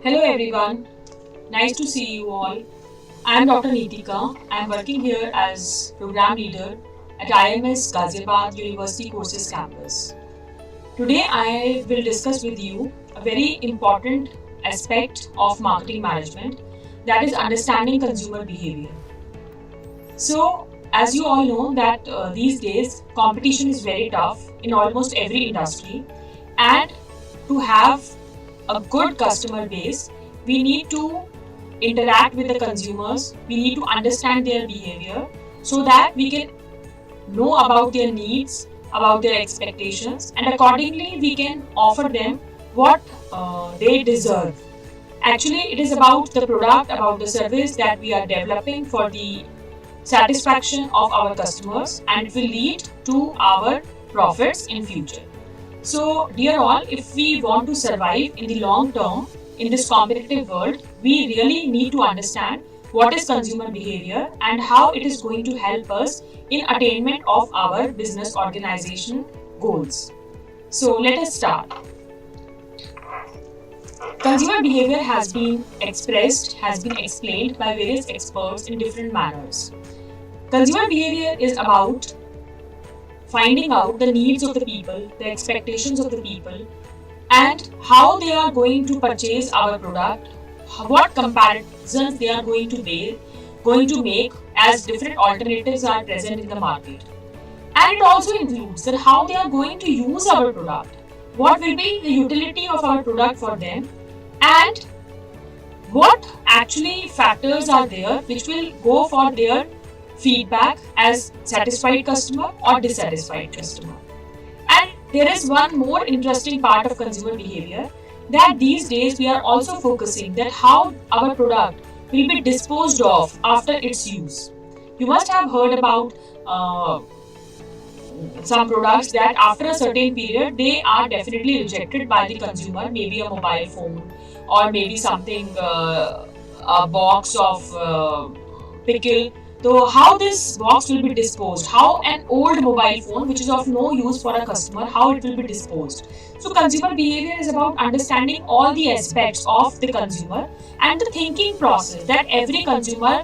Hello everyone, nice to see you all. I am Dr. Neetika. I am working here as program leader at IMS Ghaziabad University Courses campus. Today I will discuss with you a very important aspect of marketing management, that is understanding consumer behavior. So as you all know that these days competition is very tough in almost every industry, and to have a good customer base, we need to interact with the consumers, we need to understand their behavior so that we can know about their needs, about their expectations, and accordingly we can offer them what they deserve. Actually, it is about the product, about the service that we are developing for the satisfaction of our customers, and it will lead to our profits in future. So, dear all, if we want to survive in the long term in this competitive world, we really need to understand what is consumer behavior and how it is going to help us in attainment of our business organization goals. So, let us start. Consumer behavior has been expressed, has been explained by various experts in different manners. Consumer behavior is about finding out the needs of the people, the expectations of the people, and how they are going to purchase our product, what comparisons they are going to make as different alternatives are present in the market. And it also includes that how they are going to use our product, what will be the utility of our product for them, and what actually factors are there which will go for their feedback as satisfied customer or dissatisfied customer. And there is one more interesting part of consumer behavior, that these days we are also focusing that how our product will be disposed of after its use. You must have heard about some products that after a certain period they are definitely rejected by the consumer, maybe a mobile phone or maybe something, a box of pickle. So how this box will be disposed, how an old mobile phone which is of no use for a customer, how it will be disposed. So consumer behavior is about understanding all the aspects of the consumer and the thinking process that every consumer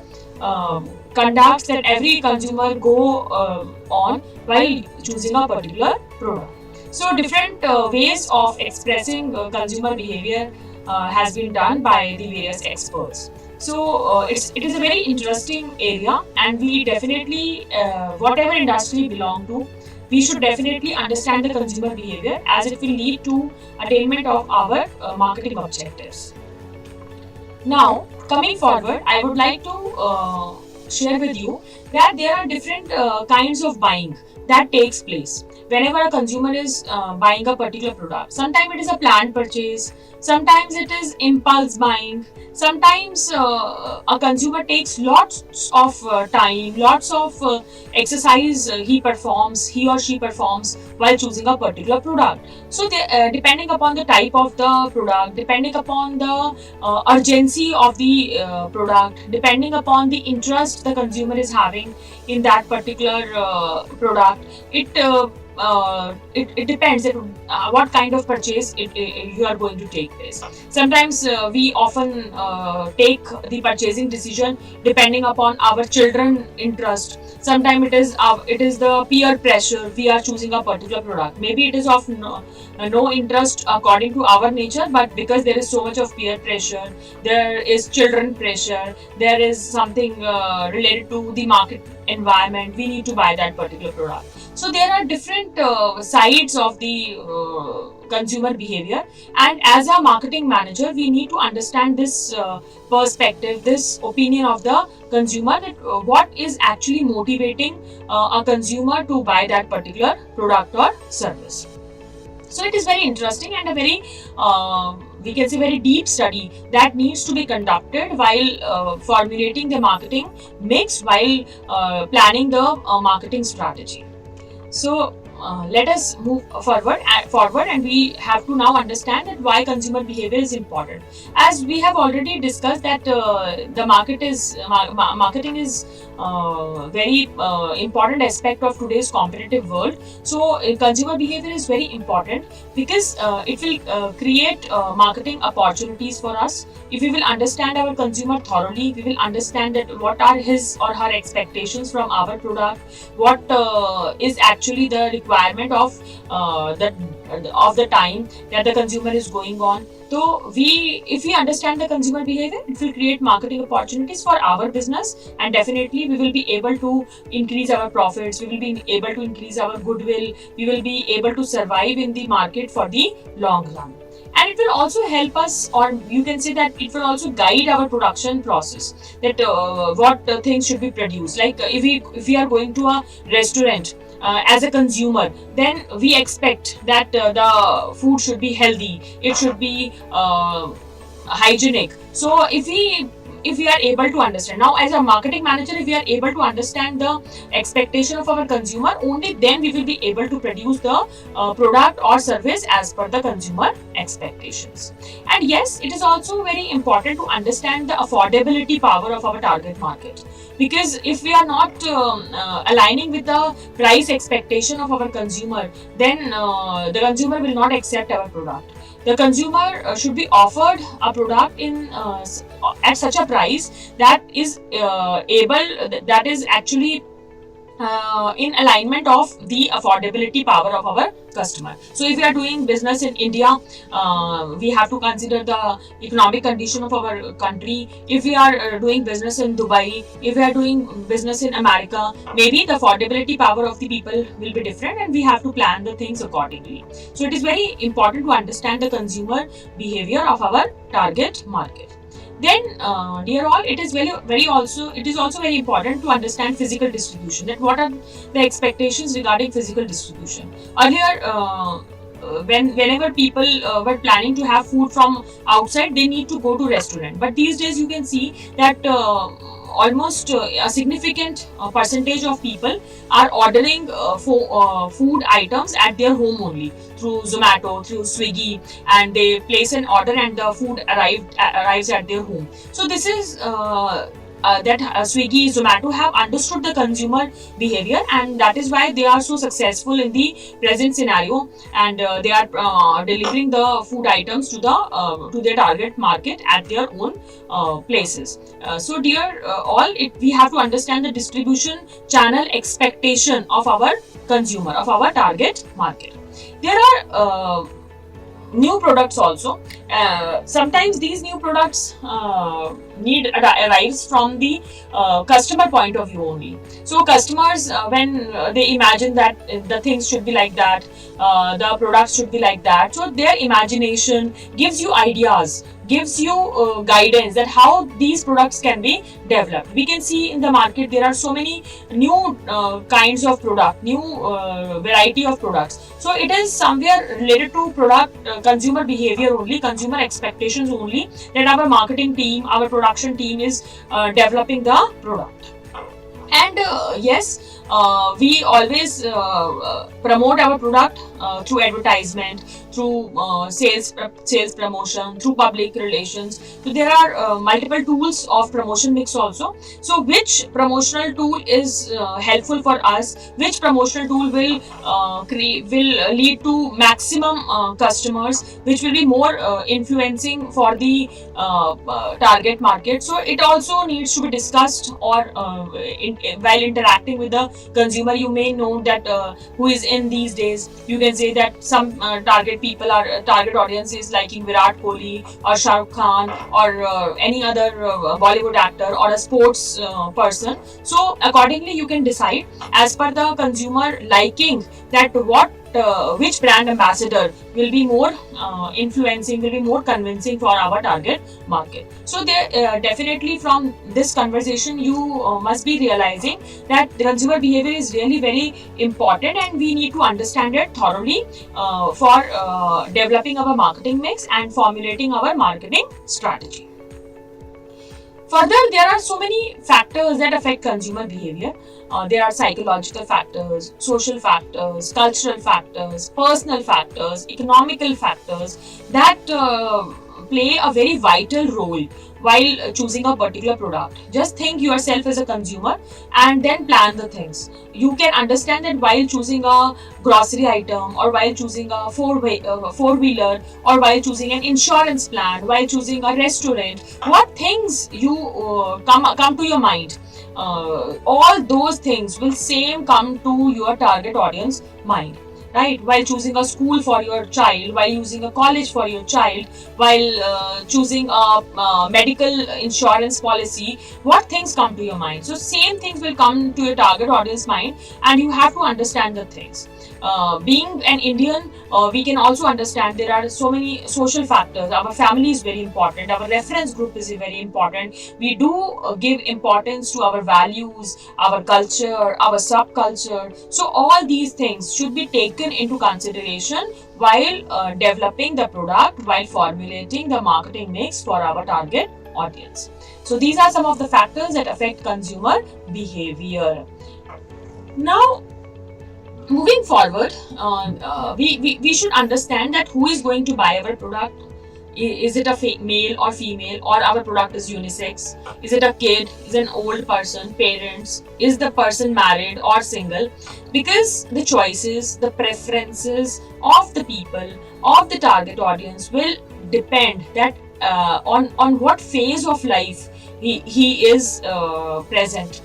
conducts, that every consumer go on while choosing a particular product. So different ways of expressing consumer behavior has been done by the various experts. So it is a very interesting area, and we definitely, whatever industry we belong to, we should definitely understand the consumer behavior as it will lead to attainment of our marketing objectives. Now, coming forward, I would like to share with you that there are different kinds of buying that takes place whenever a consumer is buying a particular product. Sometimes it is a planned purchase, sometimes it is impulse buying, sometimes a consumer takes lots of time, lots of exercise he or she performs while choosing a particular product. So depending upon the type of the product, depending upon the urgency of the product, depending upon the interest the consumer is having in that particular product, it depends on what kind of purchase you are going to take this. Sometimes we often take the purchasing decision depending upon our children interest. Sometimes it is the peer pressure, we are choosing a particular product. Maybe it is of no interest according to our nature, but because there is so much of peer pressure, there is children pressure, there is something related to the market environment, we need to buy that particular product. So there are different sides of the consumer behavior, and as a marketing manager we need to understand this perspective, this opinion of the consumer, that what is actually motivating a consumer to buy that particular product or service. So it is very interesting and a very we can say very deep study that needs to be conducted while formulating the marketing mix, while planning the marketing strategy. So let us move forward, and we have to now understand that why consumer behavior is important. As we have already discussed that the marketing is very important aspect of today's competitive world. So consumer behavior is very important because it will create marketing opportunities for us. If we will understand our consumer thoroughly, we will understand that what are his or her expectations from our product, what is actually the requirement of the time that the consumer is going on. So if we understand the consumer behavior, it will create marketing opportunities for our business, and definitely we will be able to increase our profits, we will be able to increase our goodwill, we will be able to survive in the market for the long run. And it will also help us, or you can say that it will also guide our production process, that what things should be produced. Like if we are going to a restaurant as a consumer, then we expect that the food should be healthy, it should be hygienic. So if we are able to understand, now as a marketing manager, if we are able to understand the expectation of our consumer, only then we will be able to produce the product or service as per the consumer expectations. And yes, it is also very important to understand the affordability power of our target market, because if we are not aligning with the price expectation of our consumer, then the consumer will not accept our product. The consumer should be offered a product at such a price that is that is actually in alignment of the affordability power of our customer. So if we are doing business in India, we have to consider the economic condition of our country. If we are doing business in Dubai, if we are doing business in America, maybe the affordability power of the people will be different, and we have to plan the things accordingly. So it is very important to understand the consumer behavior of our target market. Then, dear all, it is also very important to understand physical distribution. That what are the expectations regarding physical distribution? Earlier, whenever people were planning to have food from outside, they need to go to restaurant. But these days, you can see that almost a significant percentage of people are ordering food items at their home only through Zomato, through Swiggy, and they place an order and the food arrives at their home. So this is that Swiggy, Zomato have understood the consumer behavior, and that is why they are so successful in the present scenario, and they are delivering the food items to their target market at their own places. So dear all, we have to understand the distribution channel expectation of our consumer, of our target market. There are new products also. Sometimes these new products arrives from the customer point of view only. So customers, when they imagine that the things should be like that, the products should be like that, so their imagination gives you ideas, gives you guidance that how these products can be developed. We can see in the market there are so many new kinds of product, new variety of products. So it is somewhere related to product consumer behavior only, consumer expectations only, that our marketing team, our production team is developing the product. And yes, we always promote our product through advertisement, through sales promotion, through public relations. So there are multiple tools of promotion mix also. So which promotional tool is helpful for us? Which promotional tool will lead to maximum customers, which will be more influencing for the target market? So it also needs to be discussed, or while interacting with the consumer, you may know that who is in these days. You can say that some target audience is liking Virat Kohli or Shah Rukh Khan or any other Bollywood actor or a sports person. So accordingly, you can decide as per the consumer liking that which brand ambassador will be more influencing, will be more convincing for our target market. So there definitely from this conversation you must be realizing that the consumer behavior is really very important, and we need to understand it thoroughly for developing our marketing mix and formulating our marketing strategy. Further, there are so many factors that affect consumer behavior. There are psychological factors, social factors, cultural factors, personal factors, economical factors that play a very vital role while choosing a particular product. Just think yourself as a consumer and then plan the things. You can understand that while choosing a grocery item, or while choosing a four-wheeler, or while choosing an insurance plan, while choosing a restaurant, what things you come to your mind. All those things will same come to your target audience mind, right? While choosing a school for your child, while using a college for your child, while choosing a medical insurance policy, what things come to your mind? So same things will come to your target audience mind, and you have to understand the things. Being an Indian, we can also understand there are so many social factors. Our family is very important. Our reference group is very important. We do give importance to our values, our culture, our subculture. So all these things should be taken into consideration while developing the product, while formulating the marketing mix for our target audience. So these are some of the factors that affect consumer behavior. Now, moving forward, we should understand that who is going to buy our product. Is it a male or female, or our product is unisex? Is it a kid? Is it an old person, parents? Is the person married or single? Because the choices, the preferences of the people, of the target audience will depend that on what phase of life he is present.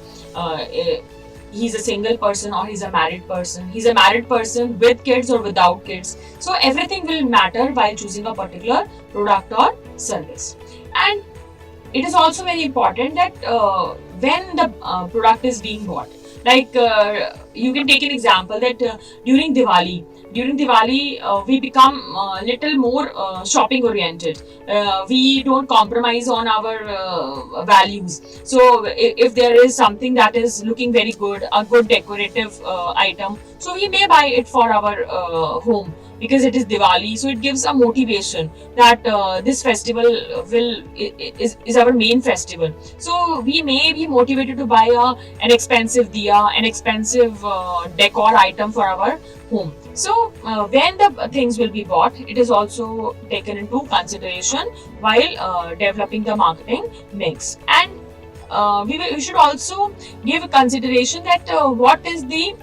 He's a single person or he's a married person. He's a married person with kids or without kids. So everything will matter while choosing a particular product or service. And it is also very important that when the product is being bought, like you can take an example that during Diwali, we become a little more shopping oriented. We don't compromise on our values. So if there is something that is looking very good, a good decorative item, so we may buy it for our home because it is Diwali. So it gives a motivation that this festival is our main festival. So we may be motivated to buy an expensive diya, an expensive decor item for our home. So when the things will be bought, it is also taken into consideration while developing the marketing mix. And we should also give consideration that what is the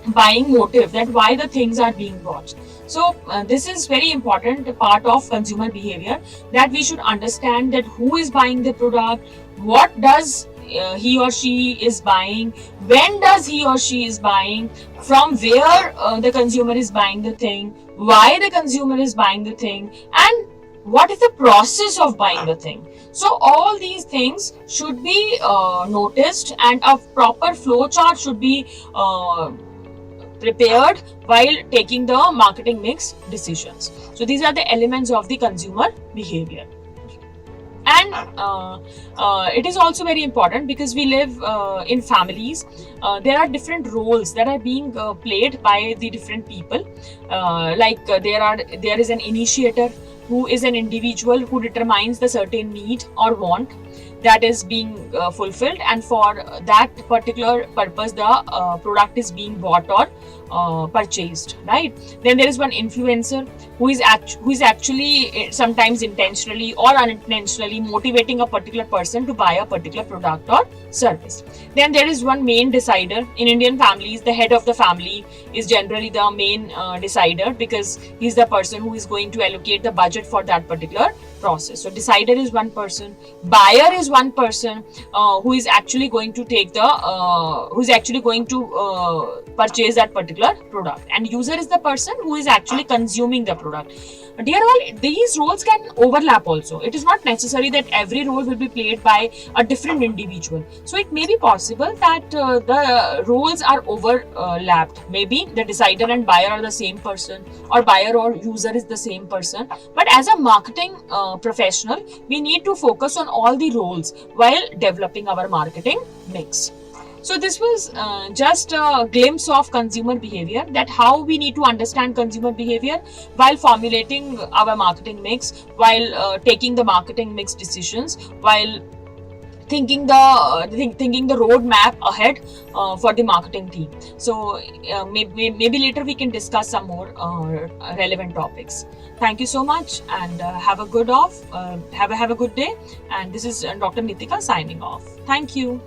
buying motive, that why the things are being bought. So this is very important part of consumer behavior, that we should understand that who is buying the product, what does he or she is buying, when does he or she is buying, from where the consumer is buying the thing, why the consumer is buying the thing, and what is the process of buying the thing. So all these things should be noticed, and a proper flow chart should be prepared while taking the marketing mix decisions. So these are the elements of the consumer behavior. And it is also very important because we live in families. There are different roles that are being played by the different people. There is an initiator, who is an individual who determines the certain need or want that is being fulfilled, and for that particular purpose the product is being bought or purchased, right? Then there is one influencer who is actually sometimes intentionally or unintentionally motivating a particular person to buy a particular product or service. Then there is one main decider. In Indian families, the head of the family is generally the main decider, because he's the person who is going to allocate the budget for that particular process. So decider is one person, buyer is one person who is actually going to purchase that particular product, and user is the person who is actually consuming the product. Dear all, these roles can overlap also. It is not necessary that every role will be played by a different individual. So it may be possible that the roles are overlapped. Maybe the decider and buyer are the same person, or buyer or user is the same person. But as a marketing professional, we need to focus on all the roles while developing our marketing mix. So this was just a glimpse of consumer behavior, that how we need to understand consumer behavior while formulating our marketing mix, while taking the marketing mix decisions, while thinking the roadmap ahead for the marketing team. So maybe later we can discuss some more relevant topics. Thank you so much, and have a good day. And this is Dr. Nitika signing off. Thank you.